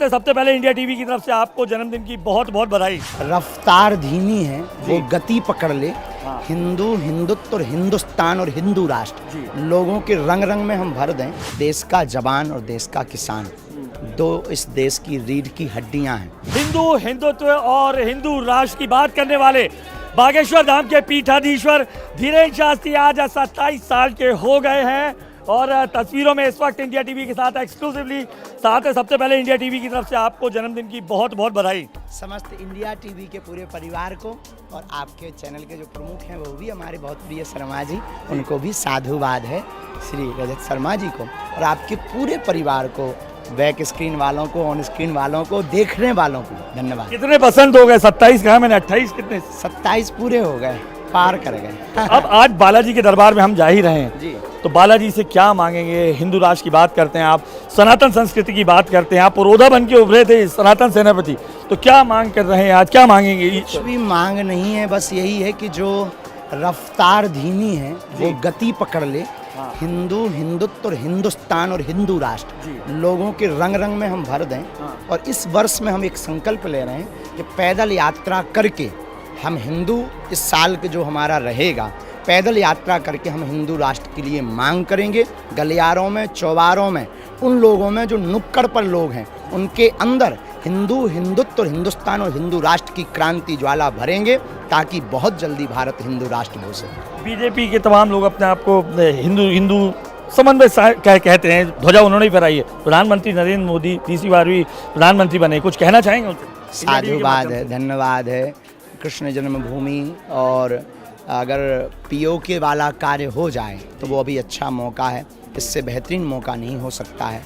सबसे पहले India TV की तरफ से आपको जन्मदिन की बहुत बहुत बधाई। रफ्तार धीमी है, वो गति पकड़ ले। हाँ। हिंदू, हिंदुत्व और हिंदुस्तान और हिंदू राष्ट्र, लोगों के रंग रंग में हम भर दें। देश का जवान और देश का किसान, दो इस देश की रीढ़ की हड्डियां हैं। हिंदू, हिंदुत्व और हिंदू राष्ट्र की बात करने वाले बागेश्वर धाम के पीठाधीश्वर धीरेन्द्र शास्त्री आज 27 साल के हो गए हैं और तस्वीरों में इस वक्त इंडिया टीवी के साथ एक्सक्लूसिवली साथ है। सबसे पहले इंडिया टीवी की तरफ से आपको जन्मदिन की बहुत बहुत बधाई। समस्त इंडिया टीवी के पूरे परिवार को और आपके चैनल के जो प्रमुख हैं वो भी हमारे बहुत प्रिय शर्मा जी, उनको भी साधुवाद है श्री रजत शर्मा जी को, और आपके पूरे परिवार को, बैक स्क्रीन वालों को, ऑन स्क्रीन वालों को, देखने वालों को धन्यवाद। कितने पसंद हो गए? 27 कहा मैंने, 28 कितने? 27 पूरे हो गए, पार कर गए। अब आज बालाजी के दरबार में हम जा ही रहे हैं जी, तो बालाजी से क्या मांगेंगे? हिंदू राष्ट्र की बात करते हैं आप, सनातन संस्कृति की बात करते हैं आप, पुरोधा बन के उभरे थे सनातन सेनापति, तो क्या मांग कर रहे हैं आज, क्या मांगेंगे? कुछ भी मांग नहीं है, बस यही है कि जो रफ्तार धीमी है वो गति पकड़ ले। हाँ। हिंदू, हिंदुत्व और हिंदुस्तान और हिंदू राष्ट्र, लोगों के रंग रंग में हम भर दें। हाँ। और इस वर्ष में हम एक संकल्प ले रहे हैं कि पैदल यात्रा करके हम हिंदू, इस साल के जो हमारा रहेगा, पैदल यात्रा करके हम हिंदू राष्ट्र के लिए मांग करेंगे। गलियारों में, चौबारों में, उन लोगों में जो नुक्कड़ पर लोग हैं, उनके अंदर हिंदू, हिंदुत्व और हिंदुस्तान और हिंदू राष्ट्र की क्रांति ज्वाला भरेंगे, ताकि बहुत जल्दी भारत हिंदू राष्ट्र हो सके। बीजेपी के तमाम लोग अपने आप को हिंदू समन्वय कहते हैं, ध्वजा उन्होंने ही फहराई है। प्रधानमंत्री नरेंद्र मोदी तीसरी बार भी प्रधानमंत्री बने, कुछ कहना चाहेंगे उनसे? साधुवाद है, धन्यवाद है। कृष्ण जन्मभूमि, और अगर पीओके वाला कार्य हो जाए तो वो अभी अच्छा मौका है, इससे बेहतरीन मौका नहीं हो सकता है।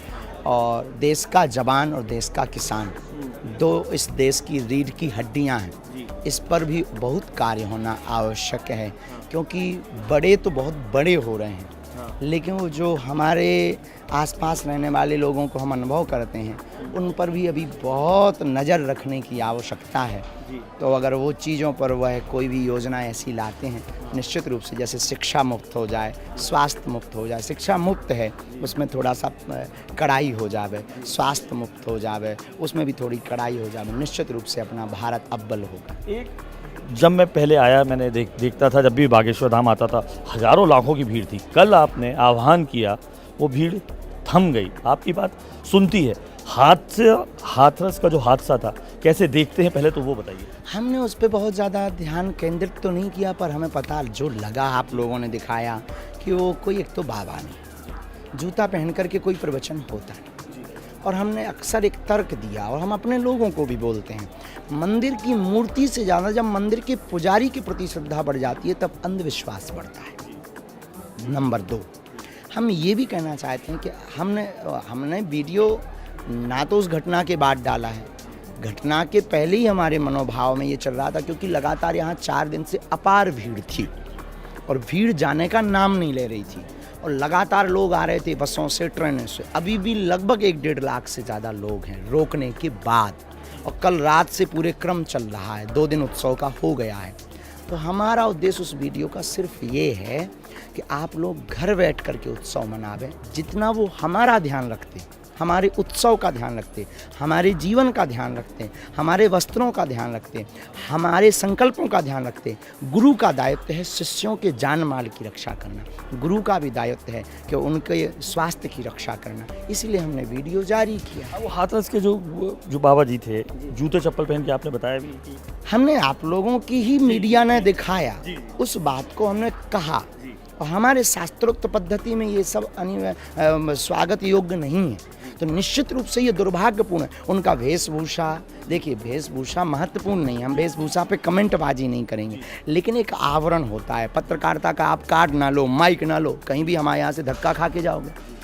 और देश का जवान और देश का किसान, दो इस देश की रीढ़ की हड्डियां हैं, इस पर भी बहुत कार्य होना आवश्यक है। क्योंकि बड़े तो बहुत बड़े हो रहे हैं, लेकिन वो जो हमारे आसपास रहने वाले लोगों को हम अनुभव करते हैं, उन पर भी अभी बहुत नज़र रखने की आवश्यकता है। तो अगर वो चीज़ों पर वह कोई भी योजना ऐसी लाते हैं, निश्चित रूप से, जैसे शिक्षा मुक्त हो जाए, स्वास्थ्य मुक्त हो जाए, शिक्षा मुक्त है उसमें थोड़ा सा कड़ाई हो जाए, स्वास्थ्य मुक्त हो जाए उसमें भी थोड़ी कड़ाई हो जाए, निश्चित रूप से अपना भारत अव्वल होगा। जब मैं पहले आया, मैंने देखता था, जब भी बागेश्वर धाम आता था हज़ारों लाखों की भीड़ थी। कल आपने आह्वान किया, वो भीड़ थम गई। आपकी बात सुनती है। हाथरस का जो हादसा था, कैसे देखते हैं, पहले तो वो बताइए। हमने उस पर बहुत ज़्यादा ध्यान केंद्रित तो नहीं किया, पर हमें पता जो लगा, आप लोगों ने दिखाया कि वो कोई एक तो बाबा नहीं, जूता पहन करके कोई प्रवचन होता नहीं। और हमने अक्सर एक तर्क दिया, और हम अपने लोगों को भी बोलते हैं, मंदिर की मूर्ति से ज़्यादा जब मंदिर के पुजारी के प्रति श्रद्धा बढ़ जाती है, तब अंधविश्वास बढ़ता है। नंबर 2, हम ये भी कहना चाहते हैं कि हमने वीडियो ना तो उस घटना के बाद डाला है, घटना के पहले ही हमारे मनोभाव में ये चल रहा था, क्योंकि लगातार यहाँ 4 दिन से अपार भीड़ थी और भीड़ जाने का नाम नहीं ले रही थी, और लगातार लोग आ रहे थे बसों से, ट्रेनों से। अभी भी लगभग 1-1.5 लाख से ज़्यादा लोग हैं रोकने के बाद, और कल रात से पूरे क्रम चल रहा है, 2 दिन उत्सव का हो गया है। तो हमारा उद्देश्य उस वीडियो का सिर्फ ये है कि आप लोग घर बैठ करके उत्सव मनावें। जितना वो हमारा ध्यान रखते, हमारे उत्सव का ध्यान रखते, हमारे जीवन का ध्यान रखते, हमारे वस्त्रों का ध्यान रखते, हमारे संकल्पों का ध्यान रखते। गुरु का दायित्व है शिष्यों के जान माल की रक्षा करना, गुरु का भी दायित्व है कि उनके स्वास्थ्य की रक्षा करना, इसलिए हमने वीडियो जारी किया। वो हाथरस के जो बाबा जी थे, जूते चप्पल पहन के, आपने बताया भी कि हमने आप लोगों की ही मीडिया ने दिखाया, उस बात को हमने कहा, और हमारे शास्त्रोक्त पद्धति में ये सब स्वागत योग्य नहीं है। तो निश्चित रूप से ये दुर्भाग्यपूर्ण है। उनका वेशभूषा, देखिए वेशभूषा महत्वपूर्ण नहीं है, हम वेशभूषा पे कमेंटबाजी नहीं करेंगे, लेकिन एक आवरण होता है पत्रकारिता का। आप कार्ड ना लो, माइक ना लो, कहीं भी हमारे यहाँ से धक्का खा के जाओगे।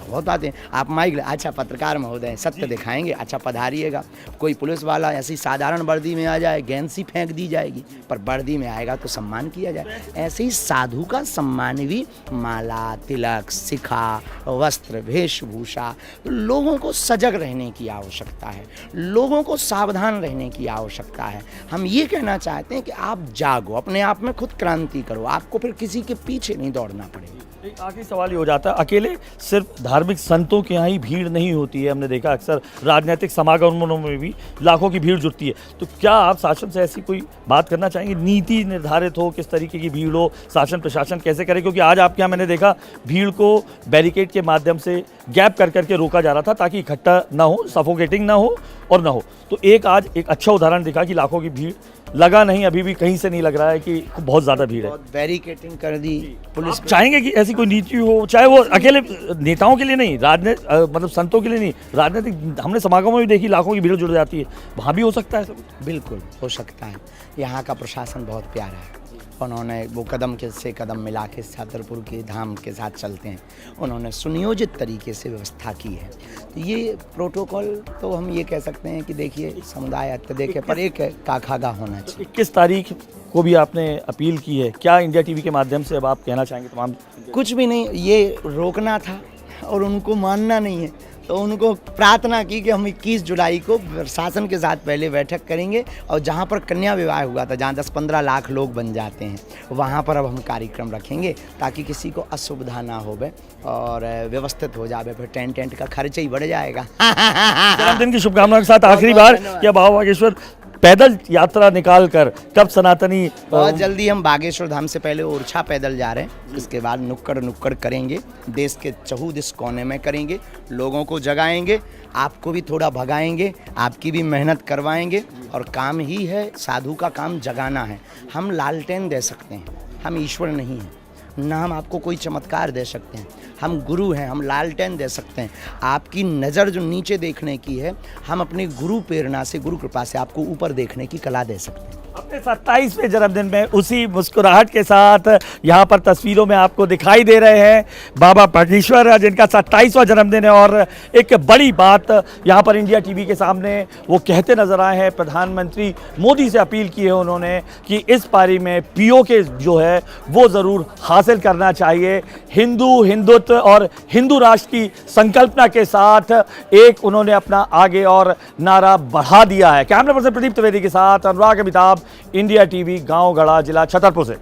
बहुत आते हैं, आप माइक, अच्छा पत्रकार महोदय सत्य दिखाएंगे, अच्छा पधारिएगा। कोई पुलिस वाला ऐसी साधारण वर्दी में आ जाए, गैंसी फेंक दी जाएगी, पर वर्दी में आएगा तो सम्मान किया जाए। ऐसे ही साधु का सम्मान भी माला, तिलक, शिखा, वस्त्र, वेशभूषा। लोगों को सजग रहने की आवश्यकता है, लोगों को सावधान रहने की आवश्यकता है। हम ये कहना चाहते हैं कि आप जागो, अपने आप में खुद क्रांति करो, आपको फिर किसी के पीछे नहीं दौड़ना पड़ेगा। एक आखिरी सवाल ये हो जाता है, अकेले सिर्फ धार्मिक संतों के यहाँ ही भीड़ नहीं होती है। हमने देखा अक्सर राजनीतिक समागमों में भी लाखों की भीड़ जुटती है। तो क्या आप शासन से ऐसी कोई बात करना चाहेंगे, नीति निर्धारित हो, किस तरीके की भीड़ हो, शासन प्रशासन कैसे करे? क्योंकि आज आपके यहाँ मैंने देखा भीड़ को बैरिकेड के माध्यम से गैप कर करके रोका जा रहा था ताकि इकट्ठा ना हो, सफोकेटिंग ना हो और ना हो। तो आज एक अच्छा उदाहरण दिखा कि लाखों की भीड़ लगा नहीं, अभी भी कहीं से नहीं लग रहा है कि बहुत ज़्यादा भीड़ है। बहुत बैरिकेटिंग कर दी पुलिस। आप चाहेंगे कि ऐसी कोई नीति हो, चाहे वो अकेले नेताओं के लिए नहीं, मतलब संतों के लिए नहीं, राजनीतिक हमने समागमों में भी देखी लाखों की भीड़ जुड़ जाती है, वहाँ भी हो सकता है सब? बिल्कुल हो सकता है। यहाँ का प्रशासन बहुत प्यारा है। उन्होंने वो कदम से कदम मिला के छतरपुर के धाम के साथ चलते हैं। उन्होंने सुनियोजित तरीके से व्यवस्था की है। तो ये प्रोटोकॉल तो हम ये कह सकते हैं कि देखिए समुदाय अत्यधिक है पर एक काखागा होना चाहिए। 21 तारीख को भी आपने अपील की है, क्या इंडिया टीवी के माध्यम से अब आप कहना चाहेंगे तमाम? कुछ भी नहीं, ये रोकना था और उनको मानना नहीं है, तो उनको प्रार्थना की कि हम 21 जुलाई को शासन के साथ पहले बैठक करेंगे और जहाँ पर कन्या विवाह हुआ था, जहाँ 10-15 लाख लोग बन जाते हैं, वहाँ पर अब हम कार्यक्रम रखेंगे ताकि किसी को असुविधा ना होवे और व्यवस्थित हो जाए। फिर टेंट का खर्च ही बढ़ जाएगा। जन्मदिन की शुभकामनाओं के साथ आखिरी बार क्या बाबा बागेश्वर पैदल यात्रा निकाल कर कब सनातनी? बहुत जल्दी हम बागेश्वर धाम से पहले ओरछा पैदल जा रहे हैं, इसके बाद नुक्कड़ करेंगे, देश के चहुदिस कोने में करेंगे, लोगों को जगाएंगे, आपको भी थोड़ा भगाएंगे, आपकी भी मेहनत करवाएंगे। और काम ही है, साधु का काम जगाना है। हम लालटेन दे सकते हैं, हम ईश्वर नहीं हैं, ना हम आपको कोई चमत्कार दे सकते हैं, हम गुरु हैं, हम लालटेन दे सकते हैं। आपकी नज़र जो नीचे देखने की है, हम अपनी गुरु प्रेरणा से, गुरु कृपा से आपको ऊपर देखने की कला दे सकते हैं। अपने 27वें जन्मदिन में उसी मुस्कुराहट के साथ यहाँ पर तस्वीरों में आपको दिखाई दे रहे हैं बाबा बागेश्वर, जिनका 27वां जन्मदिन है। और एक बड़ी बात यहाँ पर इंडिया टीवी के सामने वो कहते नजर आए हैं, प्रधानमंत्री मोदी से अपील की है उन्होंने कि इस पारी में पीओके जो है वो ज़रूर हासिल करना चाहिए। हिंदुत्व और हिंदू राष्ट्र की संकल्पना के साथ एक उन्होंने अपना आगे और नारा बढ़ा दिया है। कैमरा पर्सन प्रदीप त्रिवेदी के साथ अनुराग अमिताभ, इंडिया टीवी, गांव गढ़ा, जिला छतरपुर से।